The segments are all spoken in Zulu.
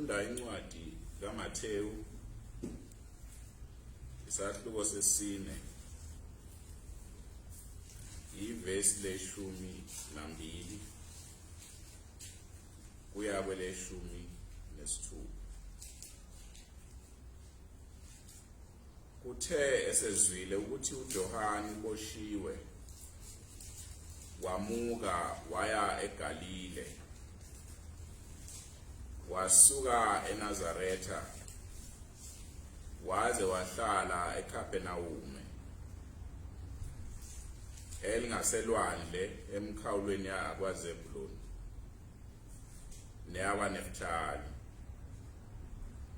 Sifunda incwadi kaMathewu isahluko sesine ivesi leshumi nambili kuya kweleshumi nesithupha. Kuthe esezwile ukuthi uJohane uboshiwe, wamuka waya eGalile, wasuka eNazaretha waze wahlala eKapenawume elingaselwandle emkhawulweni yakwaZebuluni neyakwaNeftali,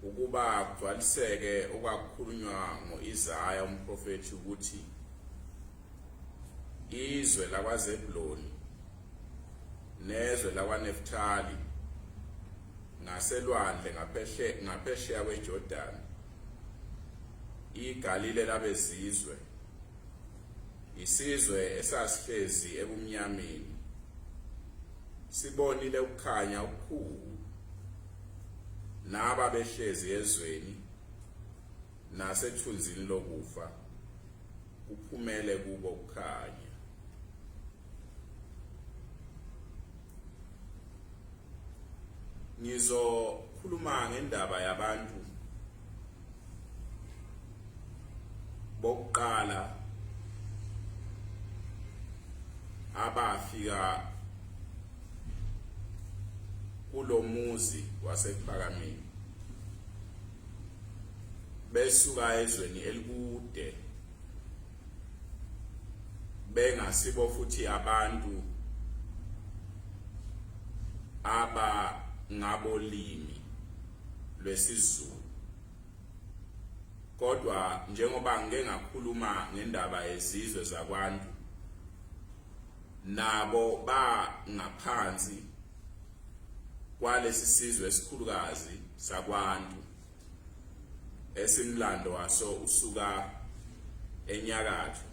ukuba kugcwaliseke okwakukhulunywa ngo-Isaya umprofethi ukuthi izwe lakwaZebuluni nezwe lakwaNeftali ngaselwandle ngaphesheya kweJordani, iGalile labezizwe, isizwe esasihlezi ebumnyameni, sibonile ukukhanya okukhulu, naba behlezi ezweni nasethunzini lokufa kuphumele kubo ukukhanya. Ngizokhuluma ngendaba yabantu bokuqala abafika kulomuzi wasephakameni besuka ezweni elikude, bengasibo futhi abantu ngabolimi lwesiZulu, kodwa njengoba ngeke ngakhuluma ngendaba yezizwe zakwantu, nabo ba ngaphansi kwalesi sizwe esikhulukazi sakwantu esimlando waso usuka enyakatho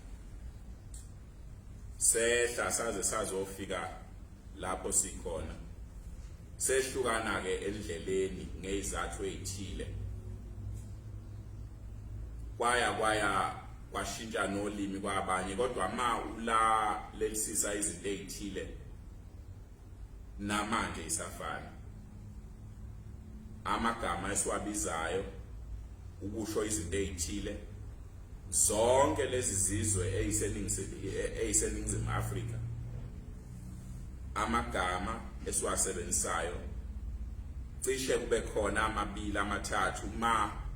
sehla saze sazofika lapho sikhona, sehlukana ke endleleni ngezathu ezithile, kwashintsha nolimi kwabanye, kodwa lelisisa izinto ezithile namanje isafana. Amagama esiwabizayo ukusho izinto ezithile, zonke lezi zizwe eziseningizimu Afrika, amagama esiwasebenzisayo cishe kube khona amabili amathathu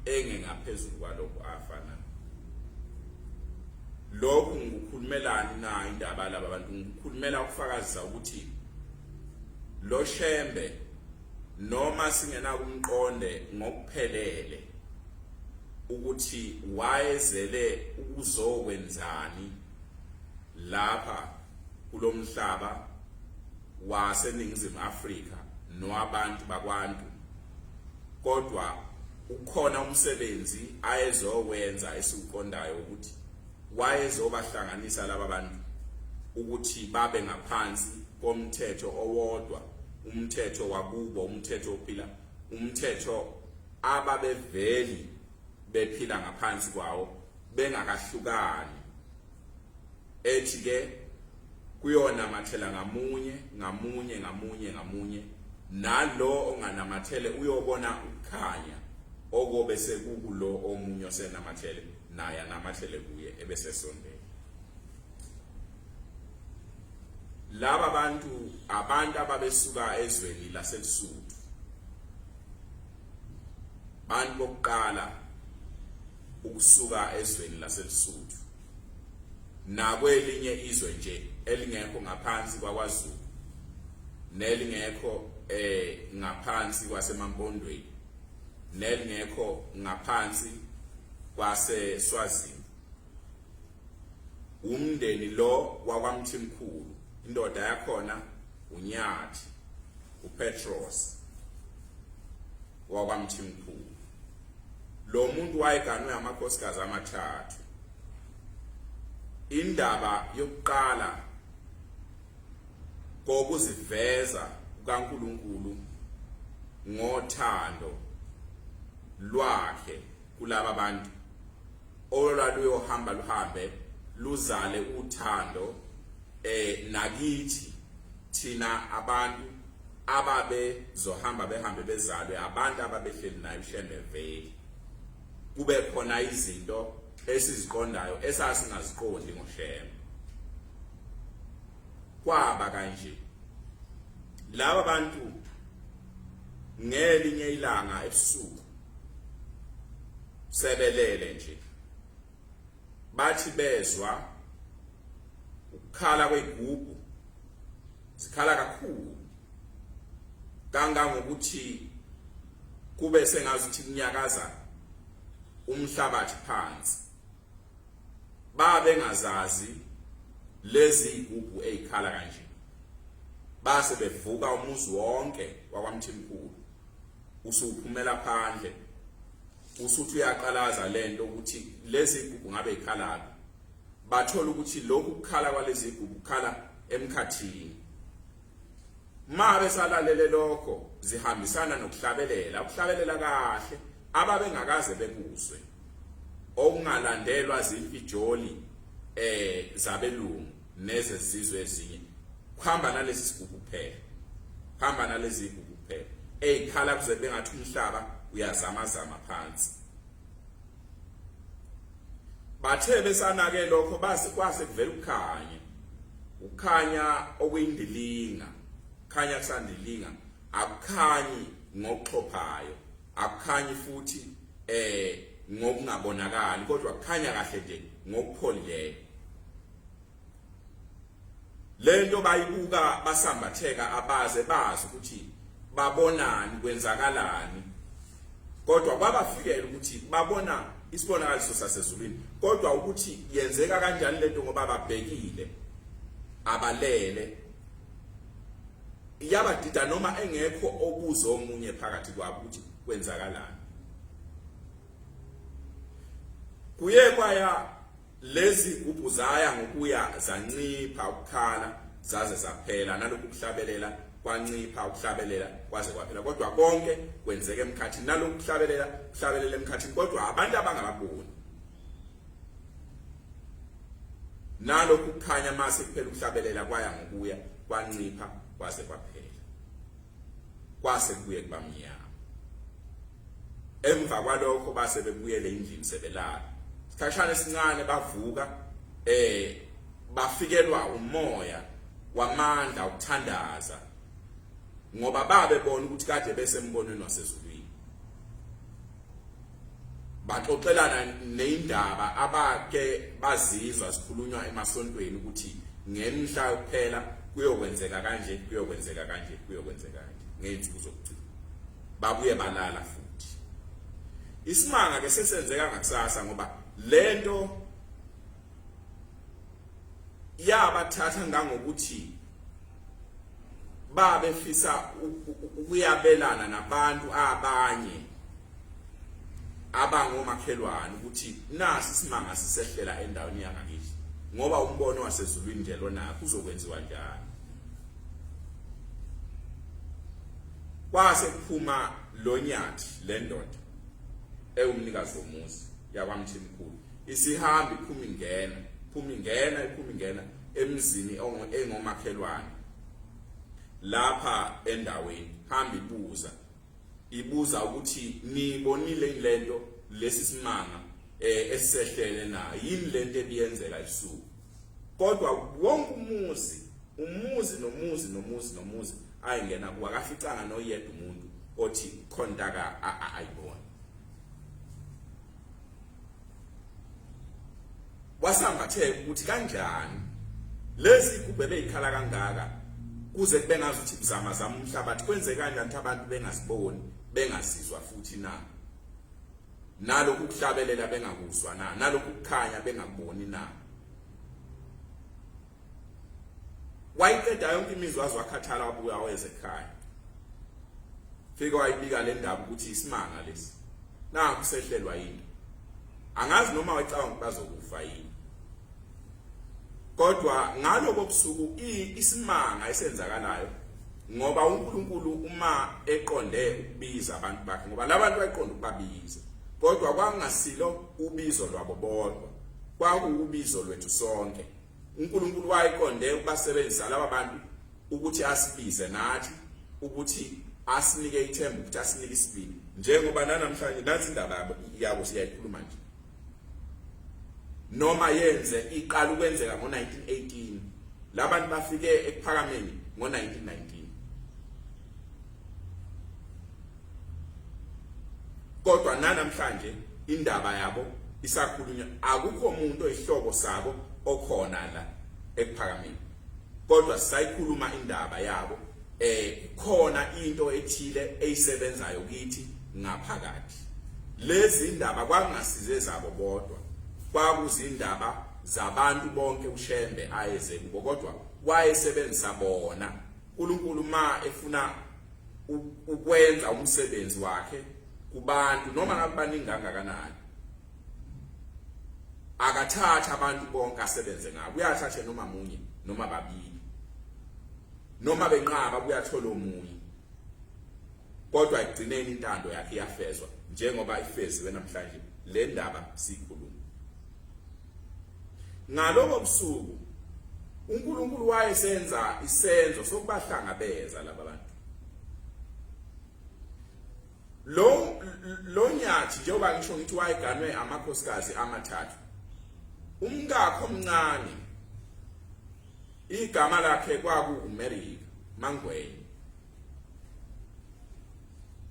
engengaphezulu kwalokho afana. Lokhu ngikukhulumelani na indaba laba bantu? Ngikhulumela ukufakazisa ukuthi lo Shembe, noma singena kumqonde ngokuphelele ukuthi wayezele ukuzokwenzani lapha kulomhlaba waseningizimu Afrika nowabantu bakwantu, kodwa ukhona umsebenzi ayezowenza esiqondayo ukuthi wayezobahlanganisa laba bantu ukuthi babe ngaphansi komthetho owodwa, umthetho wakubo, umthetho ophila, umthetho ababeveli bephila ngaphansi kwawo bengakahlukani, ethi ke kuyona mathela ngamunye nalo onganamathele uyobona ukukhanya okobe sekukulo omunye osenamathele naye anamathele kuye ebesesondela. Laba abantu ababesuka ezweni laseLesotho, bantu bokuqala ukusuka ezweni laseLesotho nakwelinye izwe nje elingekho ngaphansi kwaKwaZulu nelingekho ngaphansi kwaseMampondweni nelingekho ngaphansi kwaseSwazini, umndeni lo wakwaMthimkhulu, indoda yakhona uNyathi, uPetros wakwaMthimkhulu. Lo muntu wayeganwe amakhosikazi amathathu. Indaba yokuqala kokuziveza kukaNkulunkulu ngothando lwakhe kulaba bantu olwaluyohamba luhambe luzale uthando nakithi thina abantu ababe zohamba behambe bezalwe abantu ababehleli nayo uShembe kube khona izinto esiziqondayo esasingaziqondi ngoShembe kwaba kanje laba bantu ngelinye ilanga ebusuku sebelele nje bathi bezwa ukukhala kwegubhu sikhala kakhulu kangangokuthi kube sengazuthi kunyakaza umhlabathi phansi babe ngazazi lezi igubhu ezikhala kanje base bevuka umuzi wonke wakwaMthimkhulu usuphumela phandle usuthi uyaqalaza lento ukuthi lezi igubhu ngabe ikhalaphi bathola ukuthi lokhu kukhala kwalezi igubhu kukhala emkhathini mabe salalele lokho zihambisana nokuhlabelela ukuhlabelela kahle ababengakaze bekuzwe okungalandelwa zimfijoli zabelungu nezizizwe ezinye kuhamba nalezi sigubhu kuphela kuhamba nalezi igubhu kuphela ezikhala kuze bengathi umhlaba uyazamazama phansi bathe besanake lokho base kwase kuvela ukukhanya okuyindilinga khanya kusandilinga akukhanyi ngokuxhophayo akukhanyi futhi ngokungabonakali kodwa kukhanya kahle nje ngokupholileyo lento bayibuka basambatheka abaze bazi ukuthi babonani kwenzakalani kodwa kwabafikela ukuthi babona isibonakaliso sasezulwini kodwa ukuthi yenzeka kanjani lento ngoba babhekile abalele yabadida noma engekho obuzo omunye phakathi kwabo ukuthi kwenzakalani kuye kwaya lezi igubhu zaya ngokuya zancipha ukukhala zaze zaphela nalokhu kuhlabelela kwancipha ukuhlabelela kwaze kwaphela kodwa konke kwenzeke emkhathini nalokhu kuhlabelela emkhathini kodwa abantu abangababoni nalokhu kukhanya mase kuphela ukuhlabelela kwaya ngokuya kwancipha kwaze kwaphela kwase kuye kubamnyama emva kwalokho base bebuyele endlini sebelala isikhashana esincane bavuka bafikelwa umoya wamandla ukuthandaza ngoba babebona ukuthi kade besembonweni wasezulwini baxoxelana neindaba abake bazizwa sikhulunywa emasontweni ukuthi ngemhla kuphela kuyokwenzeka kanje kuyokwenzeka kanje kuyokwenzeka kanje ngezinsuku zokugcina babuye balala futhi isimanga ke sesenzeka ngakusasa ngoba lento yabathatha ngangokuthi babefisa ukuyabelana nabantu abanye abangomakhelwane ukuthi nasi isimanga sisehlela endaweni yangakithi ngoba umbono wasezulwini nje lona kuzokwenziwa njani kwase kuphuma lonyathi lendoda ewumnikazi womuzi yakwaMthimkhulu isihambi iphuma ingena emzini engomakhelwane lapha endaweni hamba ibuza ukuthi nibonile lento lesi simanga esisehlele na yini lento ebiyenzeka isuku kodwa wonke umuzi ayengena kuwa kaficanga noyedwa umuntu othi khontaka ayibona wasambatheka ukuthi kanjani lezi igubhe beyikhala kangaka kuze kube ngazuthi kuzama umhlabathi kwenzeka kanjani abantu bengasiboni bengasizwa futhi na nalokhu kuhlabelela bengakuzwa na nalokhu kukhanya bengakuboni na wayiqeda yonke imizwa wakhathala wabuya weze ekhaya fika wayibika le ndaba ukuthi isimanga lesi na kusehlelwa yini angazi noma wayicabanga bazokufa yini kodwa ngaloko busuku isimanga esenzakalayo ngoba uNkulunkulu uma eqonde ukubiza abantu bakhe ngoba labantu bayiqonda ukubabiza kodwa kwangasilo ubizo lwabo bodwa kwakuubizo lwethu sonke uNkulunkulu wayiqonde ukubasebenzisa laba bantu ukuthi asibize nathi ukuthi asinike ithemba ukuthi asinike isibindi njengoba namhlanje nansi indaba yabo siyayikhuluma nje noma yenze iqala ukwenzeka ngo1918 labantu bafike ekuphakameni ngo1919 kodwa namhlanje indaba yabo isakhulunywa akukho umuntu oyihlobo sabo okhona la ekuphakameni kodwa sisayikhuluma indaba yabo khona into ethile eyisebenzayo kithi ngaphakathi lezi indaba kwangasize zabo bodwa kwakuzindaba zabantu bonke uShembe ayeze kubo kodwa wayesebenzisa bona uNkulunkulu ma efuna ukwenza umsebenzi wakhe kubantu noma ngabe baningi kangakanani akathatha abantu bonke asebenze ngabo uyathatha noma munye noma babili noma benqaba kuyathola omunye kodwa egcineni intando yakhe iyafezwa njengoba ifeziwe namhlanje le ndaba sikhuluma ngaloko busuku uNkulunkulu wayesenza isenzo sokubahlangabeza laba bantu lo nyathi njengoba ngisho ngithi wayeganwe amakhosikazi amathathu umkakhe omncane igama lakhe kwakuMary Mangwenya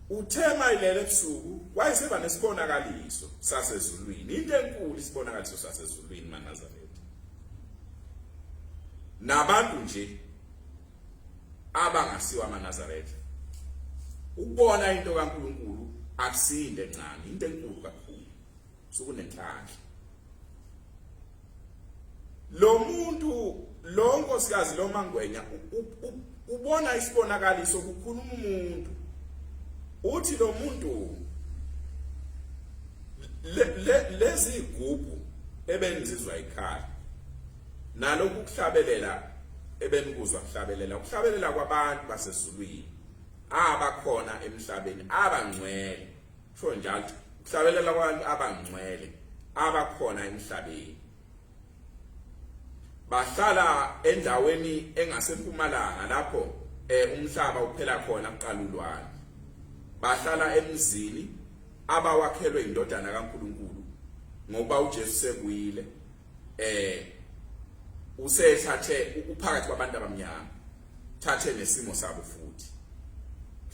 uthema ilele ebusuku wayeseba nesibonakaliso sasezulwini into enkulu isibonakaliso sasezulwini maNazaretha nabantu nje abangasiwa maNazaretha ukubona into kaNkulunkulu akusinde encane into enkulu kakhulu sokunenhlanhla lo muntu lo nkosikazi lo Mangwenya ubona isibonakaliso kukhuluma umuntu uthi lo muntu lezi igubhu ebenizizwa ekhaya nalokhu kuhlabelela ebenikuzwa kuhlabelela kwabantu basezulwini abakhona emhlabeni abangcwele sho njalo kuhlabelela kwabantu abangcwele abakhona emhlabeni bahlala endaweni engasempumalanga lapho umhlaba uphela khona kuqalulwane bahlala emzini abawakhelwe indodana kaNkulunkulu ngoba uJesu sekuyile usethathe uphakathi kwabantu abamnyama thathe nesimo sabo futhi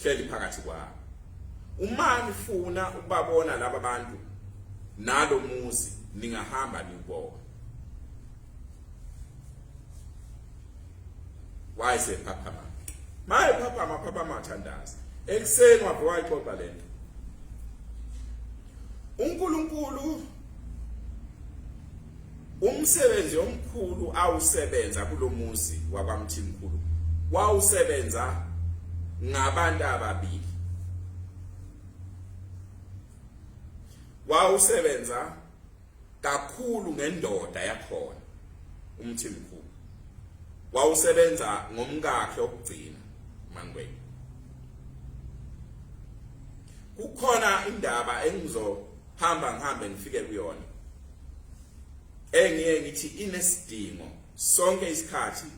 hleli phakathi kwabo uma nifuna ukubabona laba bantu nalo muzi ningahamba niyibona wayesephaphama maye phaphama thandaza ekseni wayixoxa lento uNkulunkulu umsebenzi omkhulu awusebenza kulomuzi wakwaMthimkhulu wawusebenza ngabantu ababili wawusebenza kakhulu ngendoda yakhona uMthimkhulu wawusebenza ngomkakhe okugcina Mangwenya kukhona indaba engizohamba ngihambe ngifike kuyona engiye ngithi inesidingo sonke isikhathi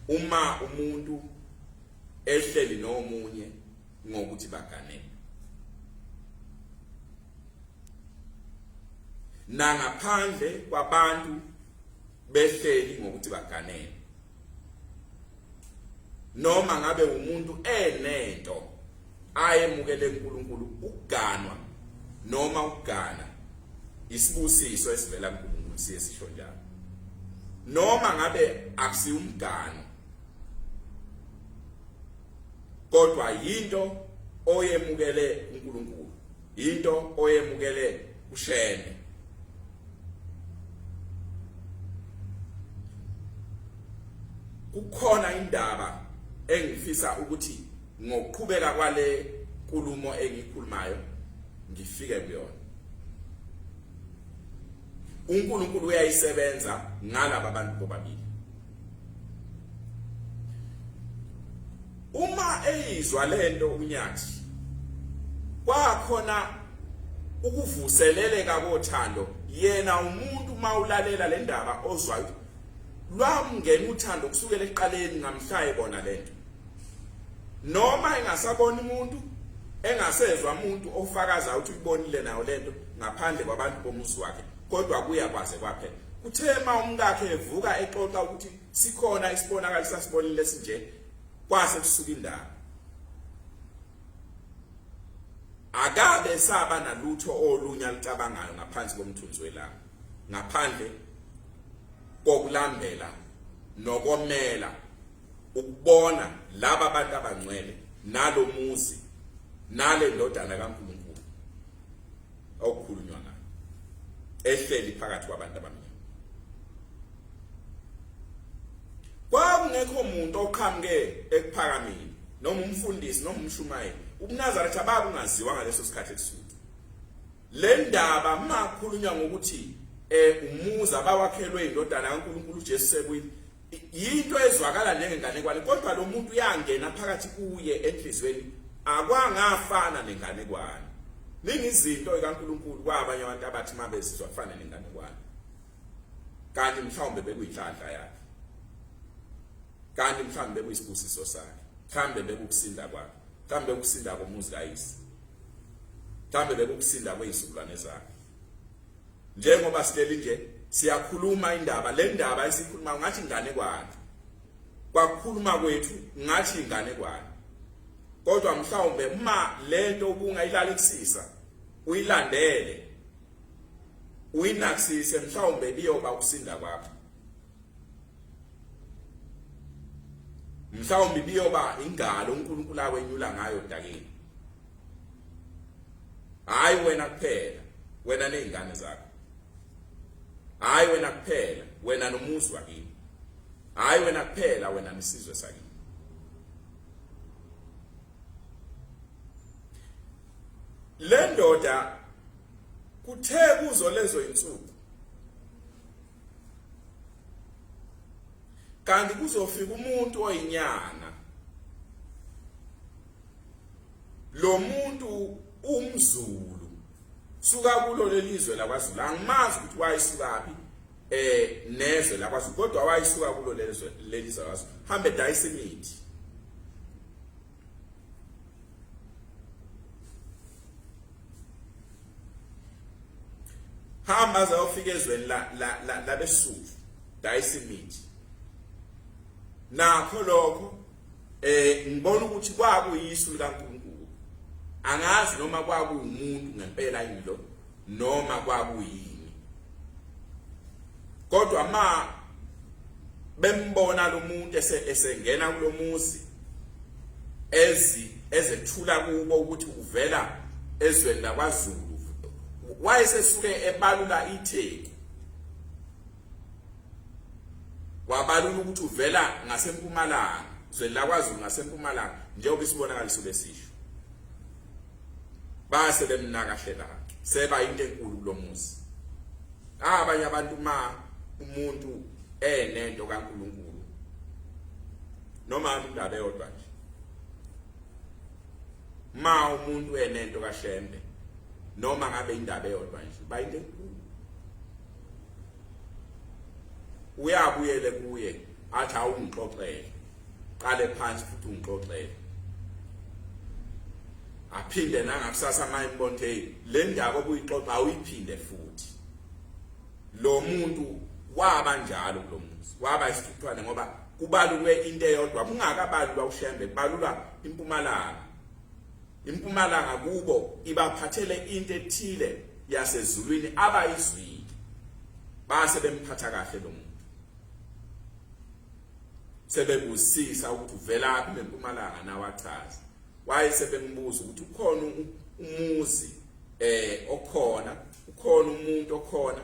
uma umuntu ehleli nomunye ngokuthi baganene nangaphandle kwabantu behleli ngokuthi baganene noma ngabe umuntu enento ayemukele uNkulunkulu ukuganwa noma ukugana isibusiso esivela kuNkulunkulu siyesisho njalo noma ngabe akusi umgano kodwa yinto oyemukele uNkulunkulu into oyemukele uShembe kukhona indaba engifisa ukuthi ngokuqhubeka kwale nkulumo engikhulumayo ngifike kuyona uNkulunkulu uyayisebenza ngalabo bantu bobabili eyizwa lento uNyathi kwakhona ukuvuseleleka kothando yena umuntu mawulalela le ndaba ozwayo lwamngena uthando kusukela eqaleni ngamhlaye bona lento noma engasabona umuntu engasezwa umuntu ofakaza ukuthi ubonile nayo lento ngaphandle kwabantu bomuzi wakhe kodwa kuya kwaze kwaphela kuthema umkakhe evuka exoxa ukuthi sikhona isibonakalisa sibonile sinje kwase kusuka indaba akabe saba nalutho olunya licabangayo ngaphansi komthunzi welanga ngaphandle kokulambela nokomela ukubona laba abantu abangcwele nalo muzi nale ndodana kaNkulunkulu okukhulunywa ngayo ehleli phakathi kwabantu abamnyama kwakungekho umuntu oqhamuke ekuphakameni noma umfundisi noma umshumayeli uNazaretha abakungaziwa ngaleso sikhathi esisudu le ndaba makhulunywa ngokuthi umuzi abawakhelwe indodana kaNkulunkulu uJesu sekwini yinto ezwakala njengenganekwane kodwa lo muntu uyangena phakathi kuye enhlizweni akwangafana nenganekwane ningi izinto kaNkulunkulu kwabanye abantu abathi mabezizwa kufana nenganekwane kanti mhlawumbe bekuyinhlanhla yakhe kanti mhlawumbe bekuyisibusiso sakhe mhlawumbe bekukusinda kwakhe mhlawumbe ukusinda komuzi kayise mhlawumbe bekukusinda kwezizukulwane zakhe njengoba sihleli nje siyakhuluma indaba le ndaba esikhuluma ngathi inganekwane kwakhuluma kwethu ngathi inganekwane kodwa mhlawumbe uma lento ubungayilalelisisa uyilandele uyinakisise mhlawumbe liyoba ukusinda kwakho mhlawumbe liyoba ingalo uNkulunkulu akwenyula ngayo dakeni hayi wena kuphela wena nezingane zakho hayi wena kuphela wena nomuzi wakini hayi wena kuphela wena nesizwe sakini le ndoda kuthe kuzo lezo insuku kanti kuzofika umuntu oyinyanga lo muntu umZulu suka kulo lelizwe laKwaZulu angimazi ukuthi wayisukaphi nezwe laKwaZulu kodwa wayisuka kulo lelizwe laKwaZulu hambe dayisa imithi hamba zayofika ezweni la beSuthu dayisa imithi nakho lokho ngibona ukuthi kwakuyisu likaNkulunkulu angazi noma kwakuumuntu ngempela yilo noma kwakuyini kodwa ma bembona lo muntu esengena kulomuzi ezethula kubo ukuthi uvela ezweni laKwaZulu wayesesuke ebalula itheku wabalula ukuthi uvela ngasempumalanga ezweni laKwaZulu ngasempumalanga njengoba isibonakalisa besisho base bemnakahlela seba into enkulu kulomuzi abanye abantu ma umuntu enento kaNkulunkulu noma indaba eyodwa nje ma umuntu enento kaHlembe noma ngabe indaba eyodwa nje bayinte enkulu uyabuyele kuye athi awungixoxele qale phansi futhi ungixoxele aphinde nangakusasa mayibonke le ndaba obuyixoxa awuyiphinde futhi lo muntu waba njalo kulomuzi waba isithuthwane ngoba kubalulwe into eyodwa kungakabalulwa uShembe kubalulwa impumalanga kubo ibaphathele into ethile yasezulwini abayizwile base bemphatha kahle lo muntu sebebusisa ukuthi uvelaphi lempumalanga nawachaza wayesebembuza ukuthi ukhona umuzi ukhona umuntu okhona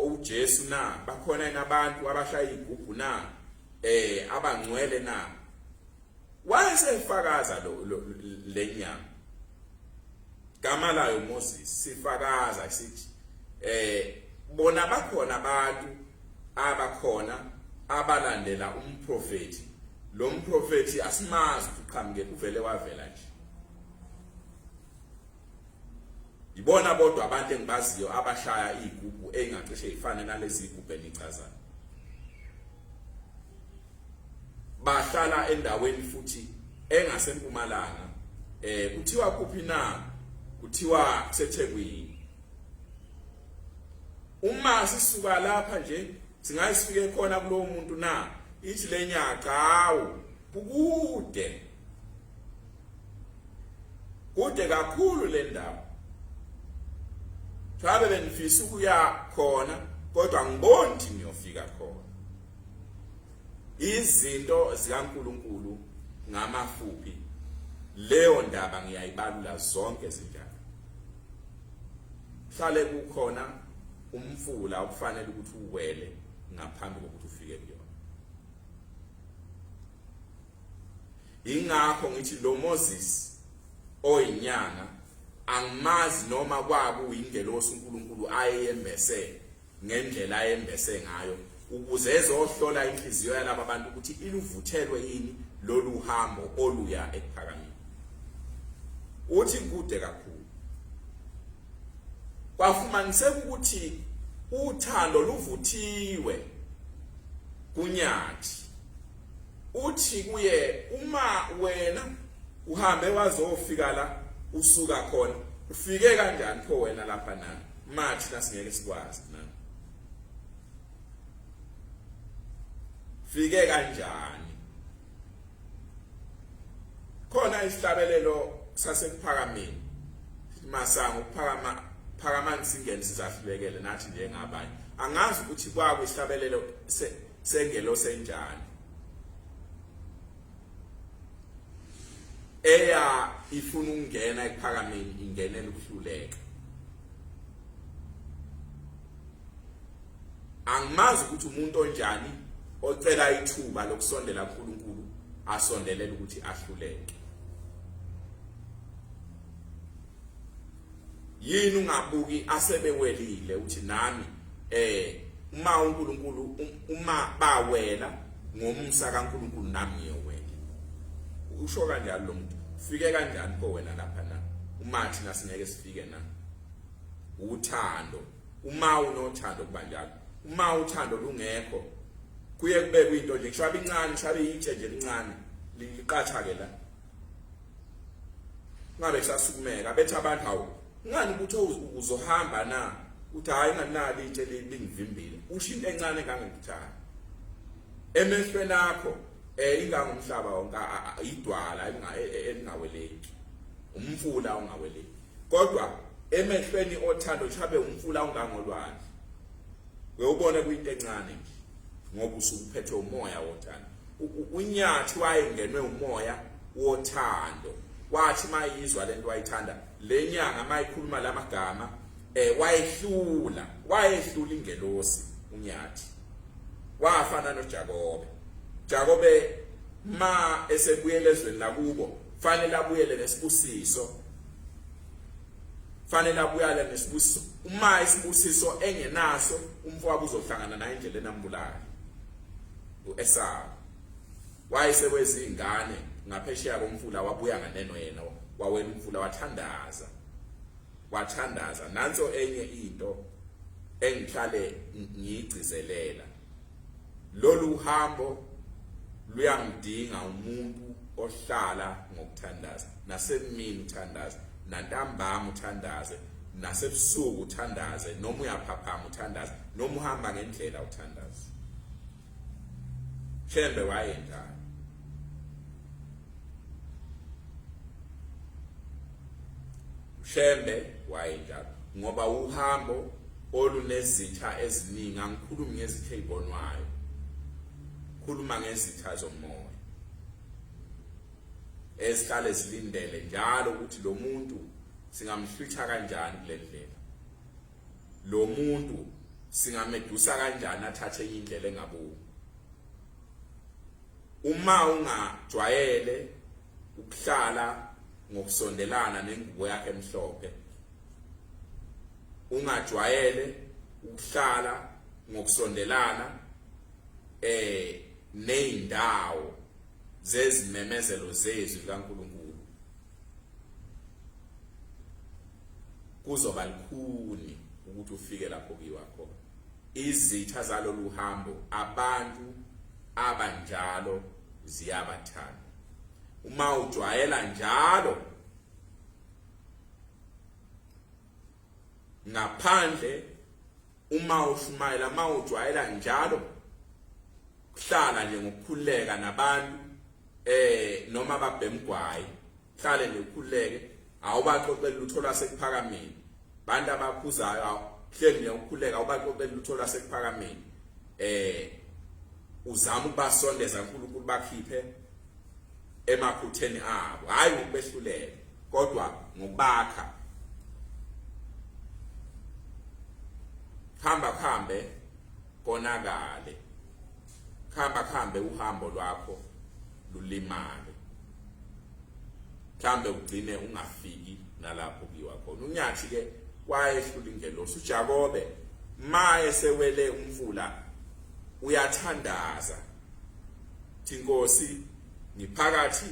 uJesu na bakhona nabantu abashaya igubhu na abangcwele na wayesefakaza lenyama gama layo Moses sifakaza sithi bona bakhona abantu abakhona abalandela umprofeti lo mprofethi asimazi uqhamuke kuvele wavela nje. Ibona bodwa abantu engibaziyo abashaya igubhu engacishe ifane nalezi igubhu enichazayo. Bahlala endaweni futhi engasempumalanga, kuthiwa kuphi na? Kuthiwa kuseThekwini. Uma sisuka lapha nje singayifike khona kulowo muntu na ithi lenyaka hawu kude kakhulu le ndawo. Chabe benifisa ukuya khona kodwa ngiboni ukuthi ngiyofika khona. Izinto zikaNkulunkulu ngamafuphi leyo ndaba ngiyayibalula zonke zinjalo. Hlale kukhona umfula okufanele ukuthi uwele ngaphambi kokuthi ufike kuyona. Ingakho ngithi lo Moses oyinyanga angimazi noma kwabe uyingelosi uNkulunkulu ayembese ngendlela ayembese ngayo ukuze ezohlola inhliziyo yalabo abantu ukuthi iluvuthelwe yini lolu hambo oluya ekuphakameni. Uthi kude kakhulu. Kwafumaniseka ukuthi uthando luvuthiwe kunyathi. Uthi kuye uma wena uhambe wazofika la usuka khona ufike kanjani pho wena lapha na mathi nasingeke sikwazi na fike kanjani. Khona isihlabelelo sasekuphakameni masango ukuphakamani singene sizahlulekele nathi njengabanye. Angazi ukuthi kwaku isihlabelelo sengelo senjani eya ifuna ukungena ekuphakameni ingenela ukuhluleka. Angimazi ukuthi umuntu onjani ocela ithuba lokusondela kuNkulunkulu asondelela ukuthi ahluleke. Yini ungabuki asebewelile uthi nami uma uNkulunkulu uma bawela ngomsa kaNkulunkulu nami ngiyowela. Usho kanjalo lo muntu ufike kanjani pho wena lapha na umathi nasingeke sifike na uthando. Uma unothando kuba njalo, uma uthando lungekho kuye kube kuyinto nje ngishaba incane shabe yitshe nje lincane liqatha ke la ngabe kusasukumeka bethu abantu hawo ngani ukuthi uzohamba na uthi hayi nganali itshe lingivimbile ushinto encane kangekuthanda emehlweni akho ingangumhlaba wonke idwala elingaweleki umfula ongaweleki kodwa emehlweni othando chabe umfula ongangolwandle uyobona kuyinto encane nje ngoba usuphethe umoya wothando. Unyathi wayengenwe umoya wothando wathi mayizwa lento wayithanda lenyanga mayikhuluma lamagama wayehlula ingelosi unyathi wafana noJakobe ma esebuyele ezweni lakubo fanele abuyele nesibusiso uma isibusiso engenaso umfowabo uzohlangana naye indlela enambulala uEsau wayesekwezi ingane ngaphesheya komfula wabuya nganeno yena wawena umfula wathandaza nanso enye into engihlale ngiyigcizelela lolu hambo luyangidinga umuntu ohlala ngokuthandaza nasemini uthandaza nantambama uthandaze nasebusuku uthandaze noma uyaphaphama uthandaze noma uhamba ngendlela uthandaze. Shembe wayenjani ngoba uhambo olunezitha eziningi angikhulumi ngezitha ezibonwayo khuluma ngezitha zomoya esihlale silindele njalo ukuthi lo muntu singamhlwitha kanjani kule ndlela, lo muntu singamedusa kanjani athathe indlela engabuyi. Uma ungajwayele ukuhlala ngokusondelana nengubo yakhe emhlophe, ungajwayele ukuhlala ngokusondelana neindawo zezimemezelo zezwi kaNkulunkulu kuzoba lukhuni ukuthi ufike lapho kiwa khona. Izitha zalolu hambo abantu abanjalo ziyabathanda. Uma ujwayela njalo ngaphandle, uma ushumayela, uma ujwayela njalo kuhlala nje ngokukhuleka nabantu noma babhemgwayi, hlale ngokukhuleke, awubaxoxela lutho lasekuphakameni. Bantu abaphuzayo hleli nje ngokukhuleka, awubaxoxela lutho lasekuphakameni. Uzama ukubasondeza uNkulunkulu bakhiphe emaphutheni abo, hayi ukubehlulela, kodwa ngokubakha. Khambe konakale, khambe uhambo lwakho lulimale, mhlambe ugcine ungafiki nalapho kiwa khona. Unyathi ke wayehlula ingelosi uJakobe maye sewele umfula uyathandaza, Nkosi ngiphakathi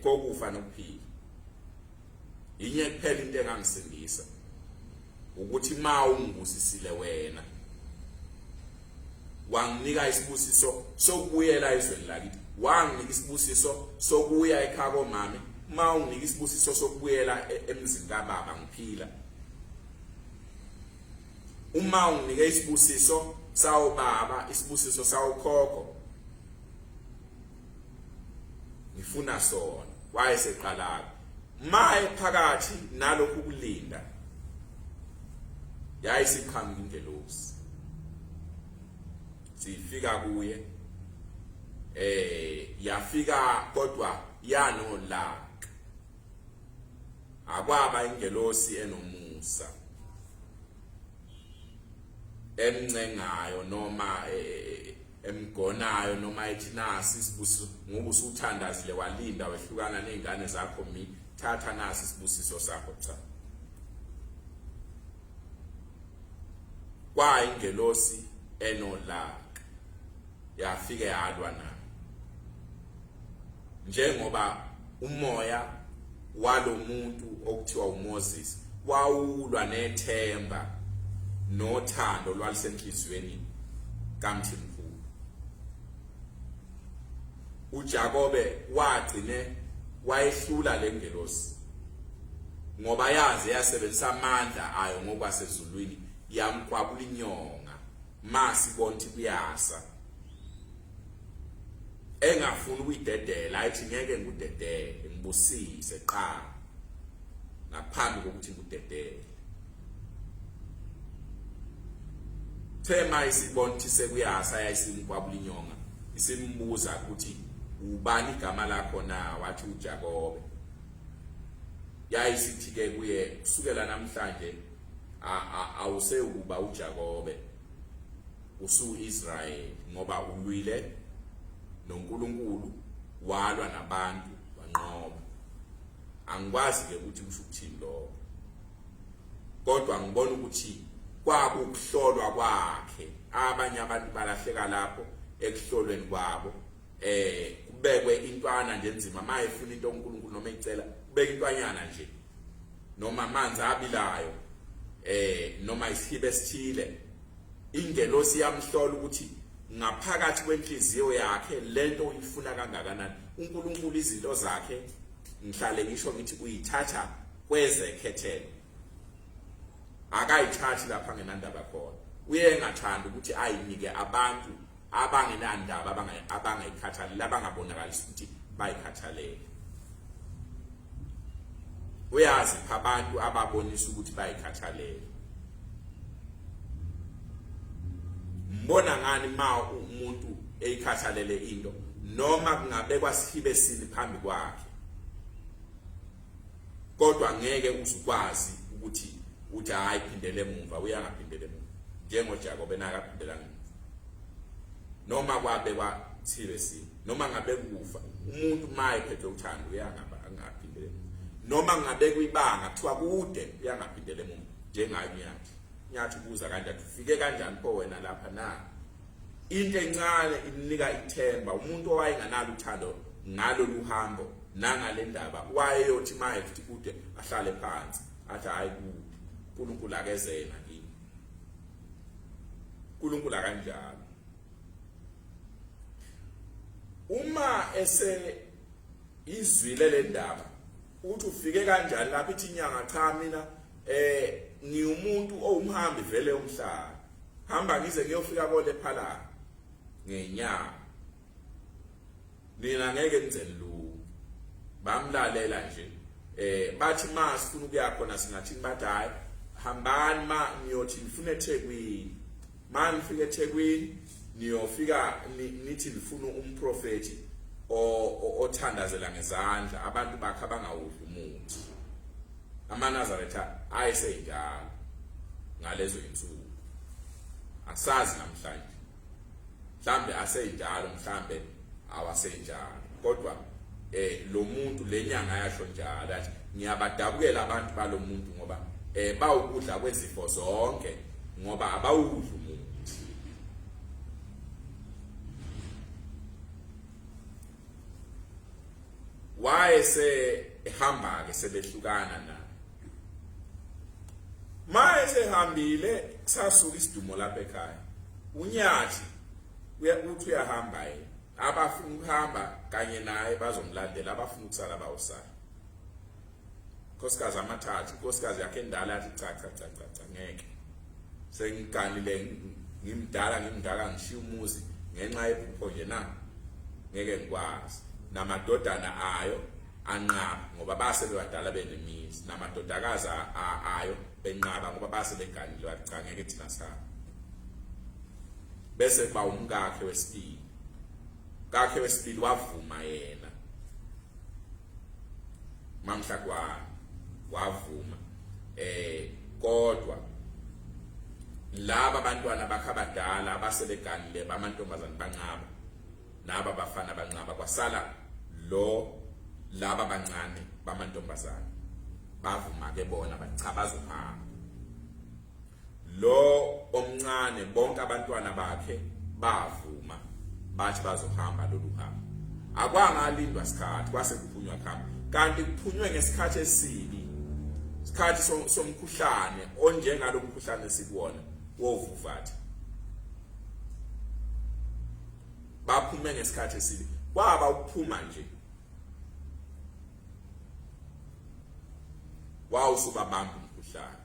kokufa nokuphila. Inye kuphela into engangisindisa ukuthi ma ungibusisile wena, wanginika isibusiso sokubuyela ezweni lakithi, wanginika isibusiso sokuya ekhaya komama, ma unginika isibusiso sokubuyela emzini kaBaba ngiphila. Uma unginike isibusiso sawo baba, isibusiso sawo khokho, ngifuna sona. Wayeseqala maye phakathi nalokhu kulinda, yayisiqhamuka ingelosi, sifika kuye, yafika kodwa yanolaka, akwaba ingelosi enomusa, emncengayo noma emgonayo, noma ethi nasi isibusiso, ngoba usuthandazile walinda wehlukana nezingane zakho, thatha nasi isibusiso sakho. Cha, kwa ingelosi enolaka yafike yalwa nayo, njengoba umoya walomuntu okuthiwa uMoses wawulwa nethemba nothando lwalisenhlizweni kaMthimkhulu. uJakobe wagcine wayehlula lengelosi ngoba yazi yasebenzisa amandla ayo ngokwasezulwini, yamqwabula inyonga masibona ukuthi kuyasa, engafuni ukuyidedela, ayithi ngeke ngikudedele, ngibusise qala ngaphambi kokuthi ngikudedele. Thema isibona ukuthi sekuyasa, yayisimqwabula inyonga, isimbuza ukuthi ubani igama lakho na, wathi uJakobe. Yayisithi ke kuye, kusukela namhlanje awusekuba uJakobe, usu-Israyeli, ngoba ulwile noNkulunkulu, walwa nabantu wanqoba. Angikwazi ke ukuthi kusho ukuthini lokho, kodwa ngibona ukuthi kwakukuhlolwa kwakhe. Abanye abantu balahleka lapho ekuhlolweni kwabo, kubekwe intwana nje enzima, mayefuna into uNkulunkulu noma icela kubeka intwanyana nje, noma amanzi abilayo, noma isihibe esithile. Ingelosi yamhlola ukuthi ngaphakathi kwenhliziyo yakhe lento uyifuna kangakanani. uNkulunkulu izinto zakhe, ngihlale ngisho ngithi uyithatha kwezekhethelo, akayithathi lapha ngenandaba khona. Uye engathanda ukuthi ayinike abantu abangenandaba, abangayikhathaleli, abangabonakalisi ukuthi bayikhathalele. Uyazi abantu ababonisa ukuthi bayikhathalele. Mbona ngani ma umuntu eyikhathalele into, noma kungabekwa sihibe sini phambi kwakhe, kodwa ngeke uzukwazi ukuthi hayi phindele emuva, uyangaphindele emuva, njengoJakobe nakaphindela emuva. Noma kwabekwa sihibe sini, noma ngabe kufa umuntu maye phethe uthando, uyangaphindele emuva. Noma ngabe kuyibanga kuthiwa kude, uyangaphindele emuva, njengayo Nyathi. Nyathi kuza kanjani, ufike kanjani po wena lapha na? into encane inika ithemba. Umuntu owayenganalo uthando ngalolu hambo nangale ndaba wayeyothi mayefuthi kude ahlale phansi athi hayi uNkulunkulu akezena kimi. uNkulunkulu akanjalo. Uma izwile le ndaba uthi ufike kanjani lapho ithi inyanga cha mina ngiumuntu owumhambi vele umhlaba. Hamba ngize ngiyofika kole phala ngenyanga. Mina ngeke ngize lu. Bamlalela nje. Bathi masifuna ukuya khona singathi bathi hayi hambani niyothi nifuna eThekwini. Nifike eThekwini niyofika nithi nifuna umprofeti othandazela ngezandla abantu bakhe abangawudli umuthi. AmaNazaretha ayesenjalo ngalezo insuku. Asazi namhlanje. Mhlambe asenjalo mhlambe awasenjalo. Kodwa lo muntu lenyanga yasho njalo athi ngiyabadabukela abantu balomuntu ngoba bawukudla kwezifo zonke ngoba abawudli umuthi. Wayese ehamba ke sebehlukana na. Mayese hambile kusasuka isidumo lapha ekhaya. Unyathi uthi uyahamba yena. Abafuna ukuhamba kanye naye bazomlandela abafuna ukusala bawusala. Nkosikazi amathathu, nkosikazi yakhe endala athi cha ngeke. Sengiganile ngimdala ngishiya umuzi ngenxa yephupho nje na. Ngeke ngikwazi. Namadodana ayo anqaba ngoba base bebadala benemizi. Namadodakazi ayo benqaba ngoba base beganile bathi cha ngeke thina sahamba. Bese kuba umkakhe wesibili. Kakhe wesibili wavuma yena. Mamhlakwana wavuma. Kodwa laba abantwana bakhe abadala abasebeganile bamantombazane banqaba. Naba bafana banqaba kwasala laba abancane bamantombazane. Bavuma ke bona bathi cha bazohamba. Lo omncane bonke abantwana bakhe bavuma bathi bazohamba lolu hambo. Akwangalindwa isikhathi kwase kuphunywa khamba. Kanti kuphunywe ngesikhathi esibi. Isikhathi somkhuhlane onjengalo mkhuhlane sikuwona wovuvatha. Baphume ngesikhathi esibi. Kwaba ukuphuma nje. Wawusubabamba umkhuhlane.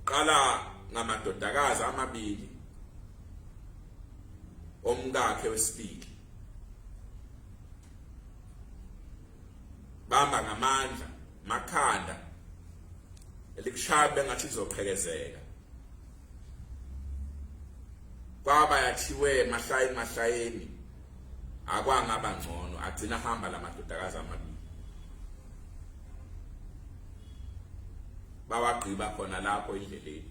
Qala ngamadodakazi amabili omkakhe wesibili. Bamba ngamandla makhanda elikushaya ngathi izoqhekezeka. Kwaba yathiwe mahlayeni akwangaba ngcono agcina hamba lamadodakazi amabili. Bawagqiba khona lapho indleleni.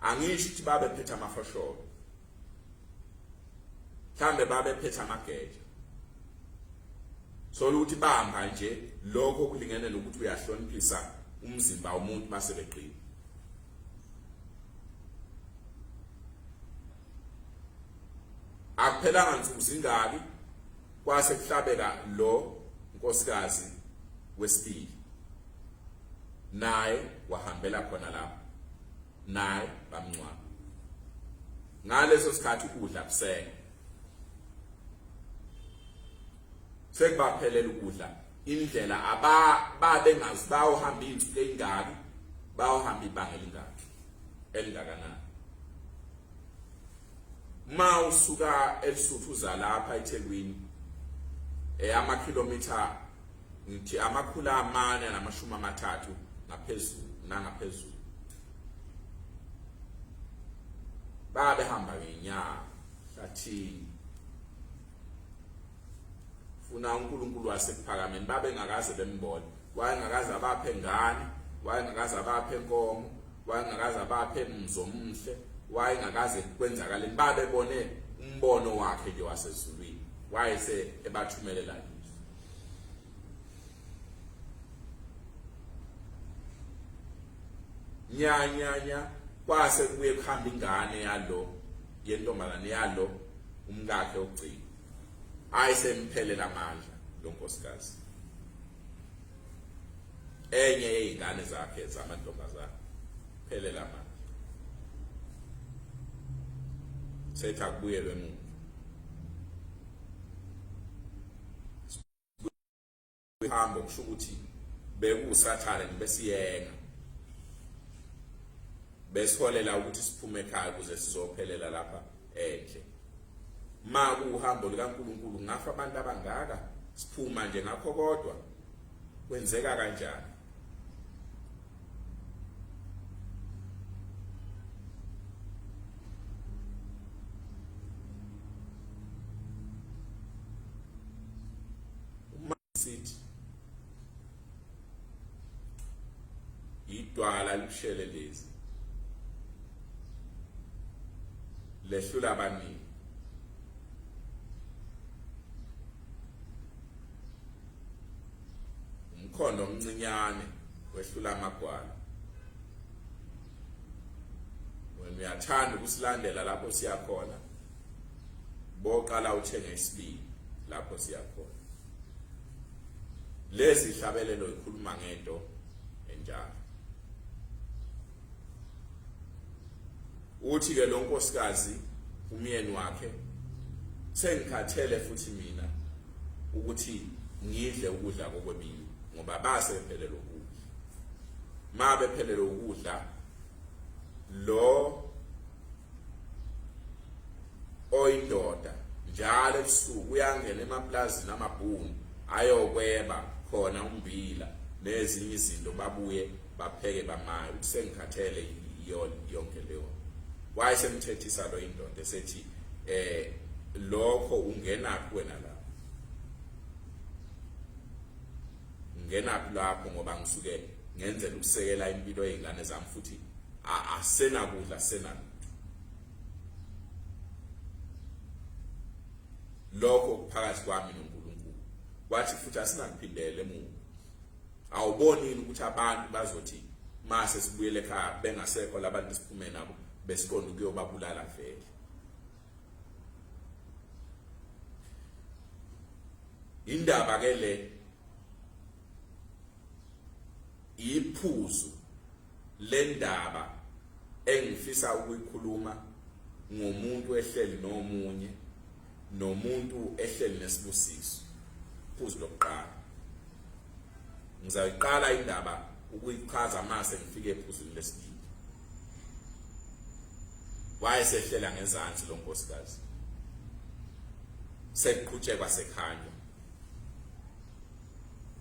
Angisho ukuthi babe phethe amafosholo. Mhlambe babe phethe amageja. So ukuthi bamba nje lokho kulingene nokuthi uyahloniphisa umzimba womuntu basebeqina. Akuphelanga nsuku zingaki kwase kuhlabeka lo nkosikazi wesibili. Naye wahambela khona lapho. Naye bamncwaba. Ngaleso sikhathi ukudla kusenge. Sekubaphelela ukudla. Indlela babe ngazi bawuhamba insuku ezingaki bawuhamba ibanga elingakanani. Ma usuka eLesotho uza lapha eThekwini amakhilomitha ngithi 430 ngaphezulu nangaphezulu. Babe hamba ngenyanga hlathini. Funa uNkulunkulu wasekuphakameni babe ngakaze bembone. Wayengakaze abaphe ngane, wayengakaze abaphe inkomo, wayengakaze abaphe umzomuhle, wayengakaze kwenzakaleni. Babe bone umbono wakhe nje wasezulwini. Wayese ebathumelela nje. nyanya kwase kuye kuhamba ingane yalo yentombazane yalo umkakhe ogcina ayisemphelela amandla lo nkosikazi enye yezingane zakhe zamantombazane phelela amandla setha kubuyelwe emuva hamba kusho ukuthi bekusathane besiyenga besiholela ukuthi siphume ekhaya ukuze sizophelela lapha endle maku uhambo likaNkulunkulu ngafa abantu abangaka siphuma nje ngakho kodwa kwenzeka kanjani sithi idwala lishele lezi lehlula abaningi umkhondo omncinyane wehlula amagwala wena uyathanda ukusilandela lapho siyakhona boqala uthenge isibili lapho siyakhona lezi hlabelelo ikhuluma ngento enjalo uthi ke lo nkosikazi umyeni wakhe sengikhathele futhi mina ukuthi ngidle ukudla kokwemini ngoba base bephelele ukudla mabe bephelele ukudla lo oyindoda njalo ebusuku uyangena emaplazini amabhunu ayokweba khona umbila nezinye izinto babuye bapheke bamaye ukuthi sengikhathele yonke leyo wayesemthethisa lo indoda esethi lokho ungenaphi wena la ungenaphi lapho ngoba ngisuke ngenzela ukusekela impilo yezingane zami futhi asenakudla senalutho lokho kuphakathi kwami noNkulunkulu wathi futhi asinakuphindele emuva awubonini ukuthi abantu bazothi mase sibuyele ekhaya bengasekho labantu siphume nabo besikonda ukuyobabulala vele indaba ke le iphuzu lendaba engifisa ukuyikhuluma ngomuntu ehleli nomunye nomuntu ehleli nesibusiso phuzu lokuqala ngizayiqala indaba ukuyichaza mase ngifike ephuzwini lesibili wayesehlela ngezansi lo nkosikazi sekuqhutshekwa sekhanya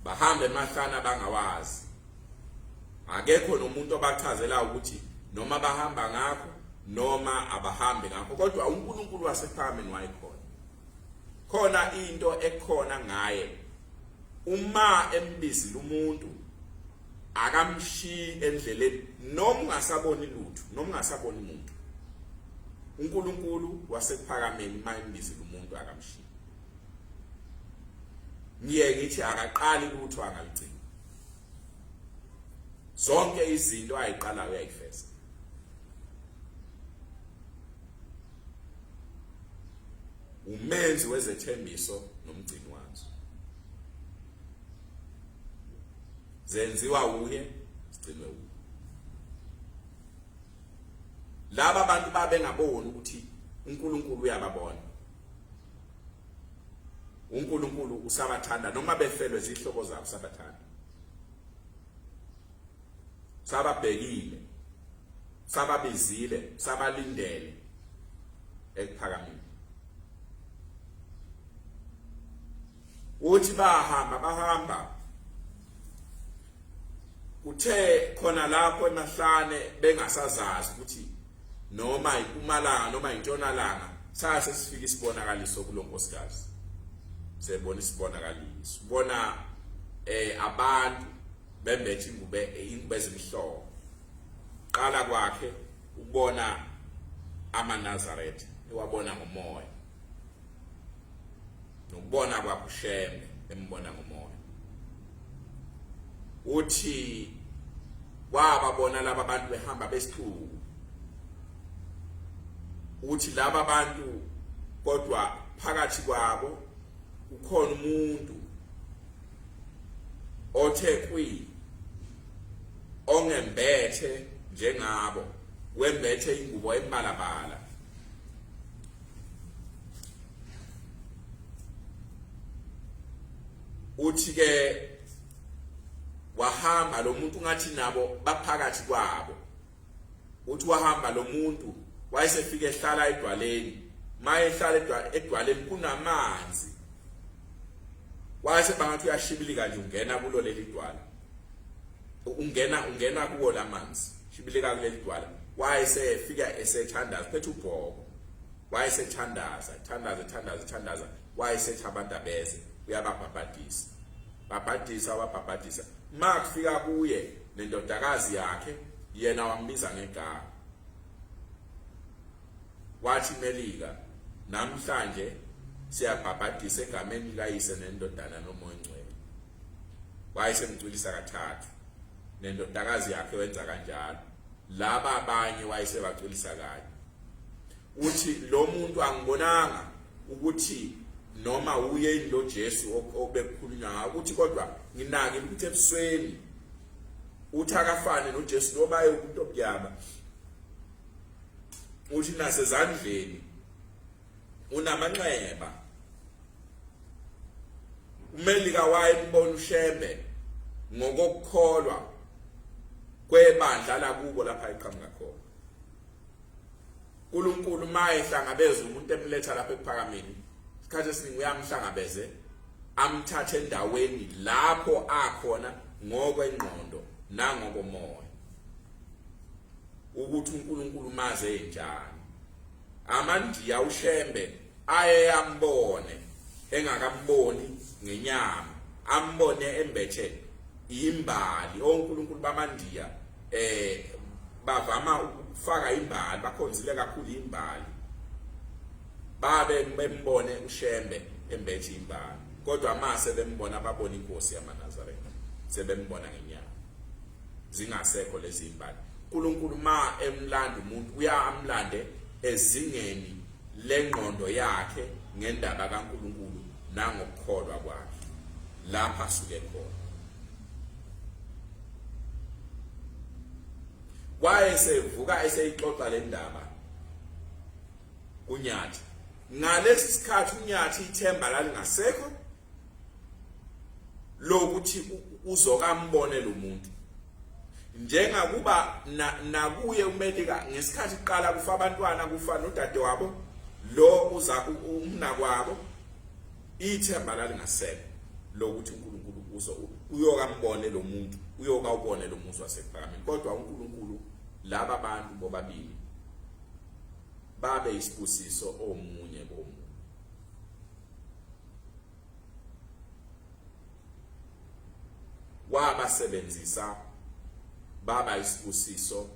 bahambe emahlana bangawazi akekho nomuntu obachazela ukuthi noma bahamba ngakho noma abahambe ngakho kodwa uNkulunkulu wasephameni wayekhona khona into ekhona ngaye uma embizile umuntu akamshi endleleni noma ungasaboni lutho noma ungasaboni umuntu uNkulunkulu wasephakameni mayembizile umuntu akamshi ngiye ngithi akaqali lutho angaligcina zonke izinto ayiqalayo uyayifeza umenzi wezethembiso nomgcini wazo zenziwa uye sigcinwe uye laba abantu babengaboni ukuthi uNkulunkulu uyababona uNkulunkulu usabathanda noma befelwe izihlobo zabo usabathanda sababhekile sababizile sabalindele ekuphakameni uthi bahamba uthe khona lapho emahlane bengasazazi ukuthi noma iMpumalanga noma iNtshonalanga sase sifika isibonakaliso kulonkosikazi sebona isibonakaliso sibona abantu bembethe ingube ezimhlophe qala kwakhe ubona amaNazaretha ewabona ngomoya nokubona kwakushembe embona ngomoya uthi wababona laba bantu behamba besixuku uthi laba bantu kodwa phakathi kwabo ukhona umuntu othe kwi ongembethe njengabo wembethe ingubo embalabala uthi ke wahamba lo muntu ngathi nabo baphakathi kwabo uthi wahamba lo muntu wayesefika ehlala edwaleni maye ehlala edwaleni kunamanzi wayese bangathi uyashibilika nje ungena kulo leli dwala ungena kuwo lamanzi shibilika kuleli dwala wayesefika esethandaza phethe ubhoko wayesethandaza thandaza wayesethi abantu abeze uyababhabhadisa babhabhadisa makufika kuye nendodakazi yakhe yena wambiza ngegama wathi Melika namhlanje siyabhabhadisa egameni likayise nendodana nomoya ngcwele wayesemgculisa kathathu nendodakazi yakhe wenza kanjalo laba abanye wayesebagculisa kanye uthi lo muntu angibonanga ukuthi noma uye lo Jesu obekukhulunywa ukuthi kodwa nginake ukuthi ebusweni uthi akafane no Jesu loba umuntu obyama uthi nasezandleni unamanxeba uMelika wayembona uShembe ngokukholwa kwebandla lakubo lapha eqhamuka khona uNkulunkulu maye hlangabeza umuntu emletha lapha ephakameni isikhathi esiningi uyamhlangabeze amthathe endaweni lapho akhona ngokwengqondo nangokomoya ukuthi uNkulunkulu maze enjani amandiya uShembe ayeyambone engakamboni ngenyama ambone embethe imbali oNkulunkulu bamandiya bavama ukufaka imbali bakhonzile kakhulu imbali babe bembone uShembe embethe imbali kodwa mase bembona babona inkosi yamaNazaretha sebembona ngenyama zingasekho lezi imbali uNkulunkulu ma emlanda umuntu uyamlande ezingeni lengqondo yakhe ngendaba kaNkulunkulu nangokukholwa kwakhe lapha suke khona wayesevuka eseyixoxa le ndaba uNyathi ngalesi sikhathi uNyathi ithemba lalingasekho lokuthi uzokambone lo muntu njengakuba nakuye uMelika ngesikhathi iqala kufa abantwana kufa nodade wabo lo uza umna kwabo ithemba lalingasekho lokuthi uNkulunkulu uyokambone lo muntu uyokawubone lo muntu wasephakameni kodwa uNkulunkulu laba bantu bobabili babe isibusiso omunye bomunye wabasebenzisa baba isibusiso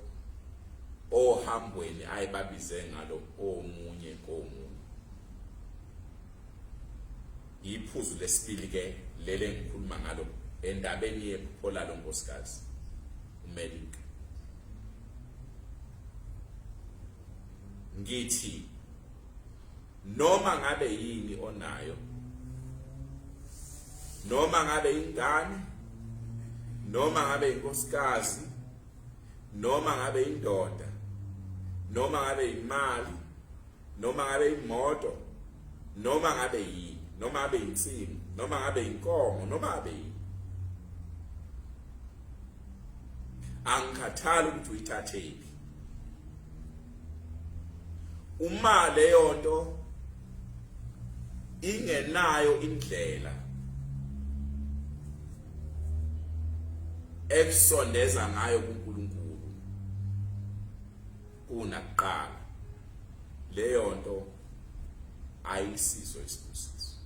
ohambweni ayibabize ngalo omunye komunye iphuzu lesibili ke lele ngikhuluma ngalo endabeni yephupho lalo nkosikazi uMelika ngithi noma ngabe yini onayo noma ngabe ingane noma ngabe inkosikazi noma ngabe indoda noma ngabe imali noma ngabe imoto noma ngabe yini noma ngabe insimi noma ngabe inkomo noma ngabe yini angikhathali ukuthi uyithathephi uma leyo nto ingenayo indlela ekusondeza ngayo kuNkulunkulu kunakuqala leyo nto ayisizo isibusiso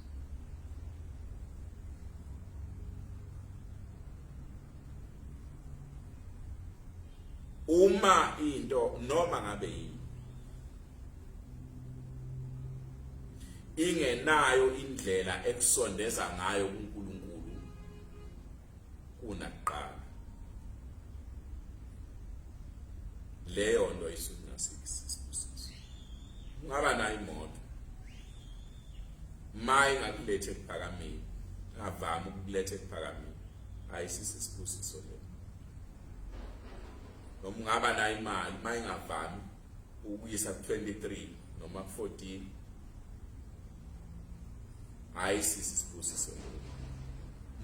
uma into noma ngabe yini ingenayo indlela ekusondeza ngayo kuNkulunkulu kunakuqala leyo nto isukunasibusiso. Ungaba nayo imoto mayi ngakulethe ekuphakameni, ngavami ukulethe ekuphakameni, ayisisibusiso leyo. Noma ungaba nayo imali mayi ngavami ukuyisa ku-23 noma ku-14, ayisisibusiso leyo.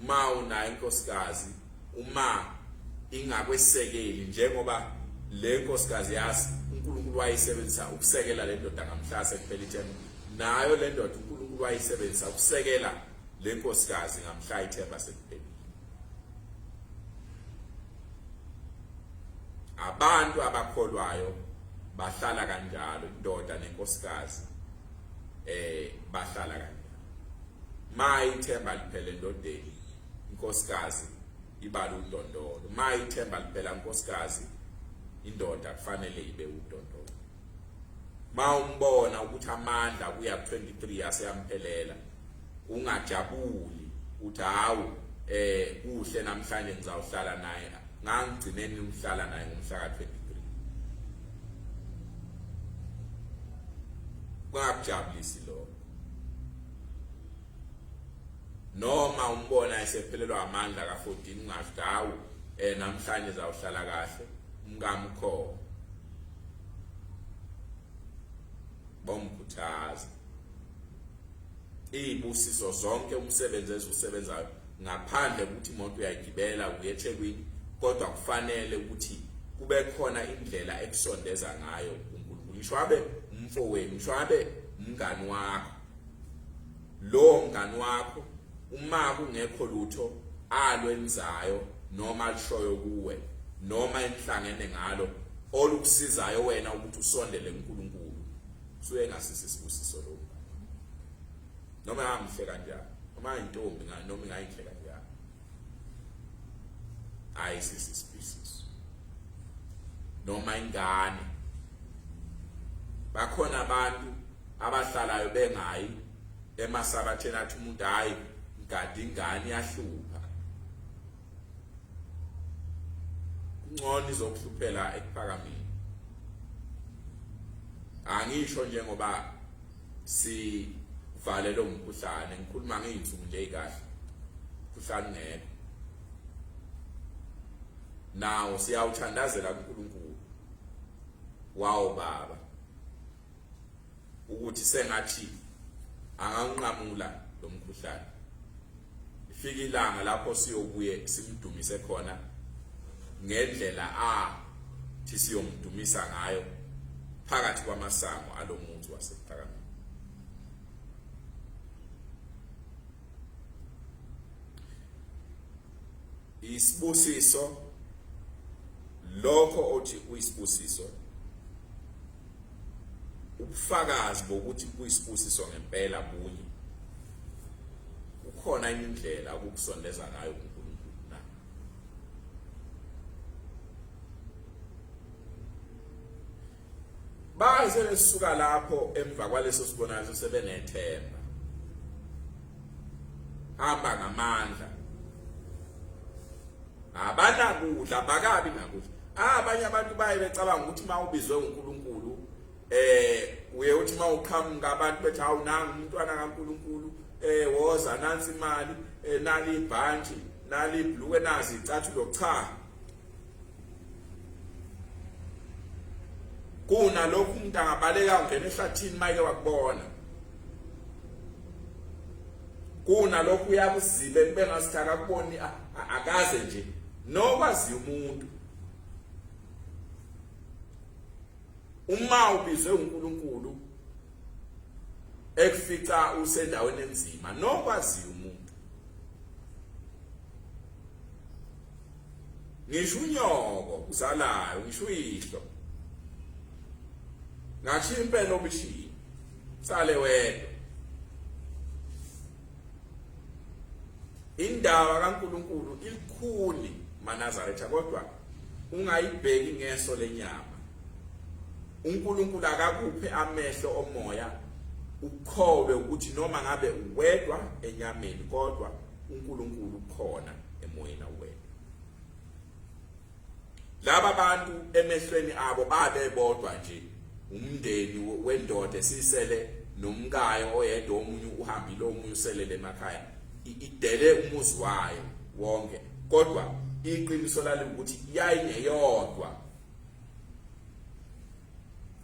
Ma unayo inkosikazi, uma ingakwesekeli njengoba le nkosikazi yazi uNkulunkulu wayisebenzisa ukusekela le ndoda ngamhlase kuphela ithemba, nayo le ndoda uNkulunkulu wayisebenzisa ukusekela le nkosikazi ngamhla ithemba sekuphelile. Abantu abakholwayo bahlala kanjalo, indoda nenkosikazi bahlala kanjalo. Ma ithemba liphele endodeni, inkosikazi ibala udondolo. Ma ithemba liphela inkosikazi, indoda kufanele ibe udondolo. Ma umbona ukuthi amandla kuya ku-23 yaseyamphelela, ungajabuli uthi hawu kuhle namhlanje ngizawuhlala naye, ngangigcineni ukuhlala naye ngomhla ka-23. Kungakujabulisi lokho. Noma umbona esephelelwa amandla ka-14 ungasho hawu namhlanje zawuhlala kahle, umkamkho bomkhuthaza. Izibusiso zonke umsebenzi ezisebenzayo ngaphandle ukuthi imoto uyayigibela uye eThekwini, kodwa kufanele ukuthi kube khona indlela ekusondeza ngayo uNkulunkulu. Ngishwabe umfowenu, ngishwabe umngani wakho. Lo mngani wakho uma kungekho lutho alwenzayo noma alishoyo kuwe noma enhlangene ngalo olukusizayo wena ukuthi usondele kuNkulunkulu, suye ngasisi sibusiso lo. Noma ngamhle kanjani, noma intombi noma ngayinhle kanjani, ayisisi sibusiso. Noma ingane, bakhona abantu abahlalayo bengayi emasabatheni athi umuntu hayi ngadi ingane iyahlupha. Ngcono izokuhluphela ekuphakameni. Angisho njengoba sivale lo mkhuhlane, ngikhuluma ngey'nsuku nje ey'kahle, umkhuhlane ngekho. Nawo siyawuthandazela kuNkulunkulu wawo Baba ukuthi sengathi anganqamula lo mkhuhlane. Ifika ilanga lapho siyobuye simdumise khona ngendlela thi siyomdumisa ngayo phakathi kwamasango alomuntu wasephakameni. Isibusiso lokho othi uyisibusiso, ubufakazi bokuthi kuyisibusiso ngempela bunye. Ukhona indlela ukukusondeza ngayo kuNkulunkulu na. Baze lesuka lapho emva kwaleso sibonakaliso sebenethemba, hamba ngamandla, abanakudla bakabi nakudla. Abanye abantu baye becabanga ukuthi mawubizwe uNkulunkulu uye uthi mawuqhamuka abantu bethi hawu nanga umntwana kaNkulunkulu, woza nansi imali, nali ibhanji, nali ibhluke, nazi icathulo. Cha, kuna lokhu umuntu angabaleka ungena ehlathini mayike wakubona. Kuna lokhu uyakuzibe kube ngasithi akakuboni, akaze nje nokwazi umuntu. Uma ubizwe uNkulunkulu ekufica usendaweni enzima, nokwazi umuntu. Ngisho unyoko uzalayo, ngisho uyihlo, ngasho impela obishini sale wedwa. Indaba kaNkulunkulu ilikhuni maNazaretha, kodwa ungayibheki ngeso lenyama. uNkulunkulu akakuphe amehlo omoya ukhobe ukuthi noma ngabe uwedwa enyameni, kodwa uNkulunkulu khona emoyeni wedwa. laba bantu emehlweni abo babe bodwa nje umndeni wendoda esisele nomkayo oyedwa omunye uhambile omunye uselele emakhaya idele umuzi wayo wonke kodwa iqiniso lalo ukuthi yayingeyodwa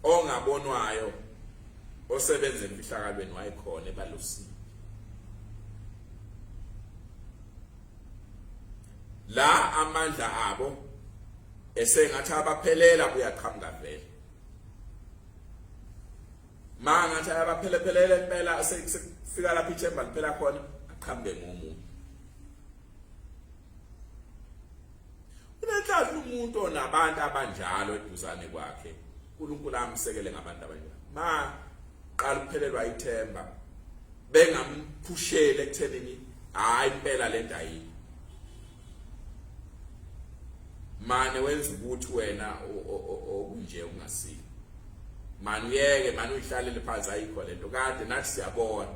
ongabonwayo osebenza emfihlakalweni wayekhona ebalosini la amandla abo esengathi abaphelela kuyaqhamuka vele mangathi abaphelephelele impela sekufika lapha ichemba liphela khona aqhamuke ngomunye unenhlanhla umuntu onabantu abanjalo eduzane kwakhe uNkulunkulu amsekele ngabantu abanjalo ma qala ukuphelelwa ithemba bengamphushele ekuthenini hayi impela le ndayi mane wenza ukuthi wena okunje ungasile manje uyeke manje uyihlalele phansi ayikho lento kade nathi siyabona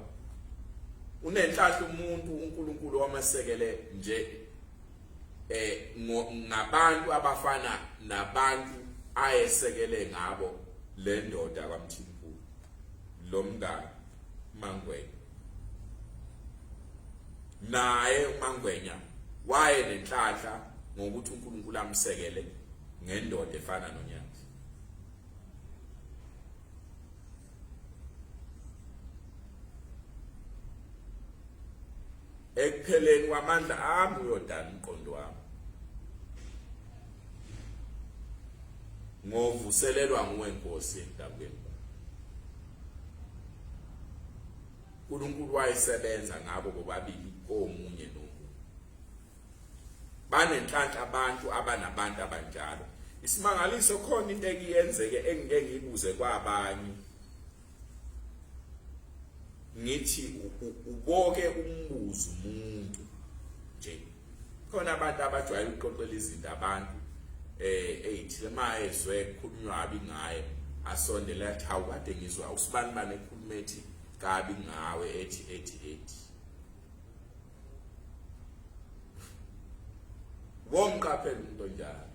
unenhlanhla umuntu uNkulunkulu wamasekele nje ngabantu abafana nabantu ayesekele ngabo le ndoda kwaMthimkhulu lo mngane Mangwenya naye uMangwenya waye nenhlanhla ngokuthi uNkulunkulu amsekele ngendoda efana noNyathi ekupheleni kwamandla ami uyodana umqondo wami ngovuselelwa nguwenkosi emdabweni uNkulunkulu wayesebenza ngabo bobabili omunye nomunye banenhlanhla abantu abanabantu abanjalo isimangaliso khona into ekiyenzeke engeke ngibuze kwabanye ngithi uboke umbuzo umuntu nje khona abantu abajwayele ukuqoqela izinto abantu ethi mayezwe kukhulunywa abi ngaye asondela athi hawu kade ngizwa usibani bane ekhuluma ethi kabi ngawe ethi womqaphela umuntu onjalo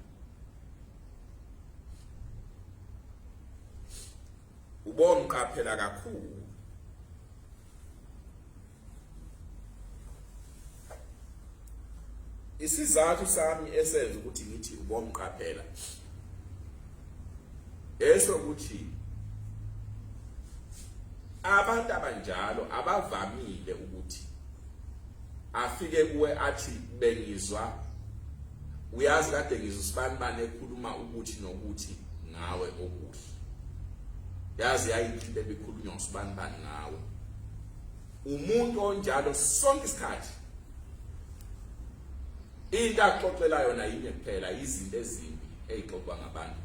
ubomqaphela kakhulu isizathu sami esenza ukuthi ngithi ubomqaphela esokuthi abantu abanjalo abavamile ukuthi afike kuwe athi bengizwa uyazi kade ngizwa usibani bane ekhuluma ukuthi nokuthi ngawe okuhle yazi yayinhle bekhulunywa usibani bani ngawe umuntu onjalo sonke isikhathi into axoxela yona yinye kuphela izinto ezimbi ezixoxwa ngabantu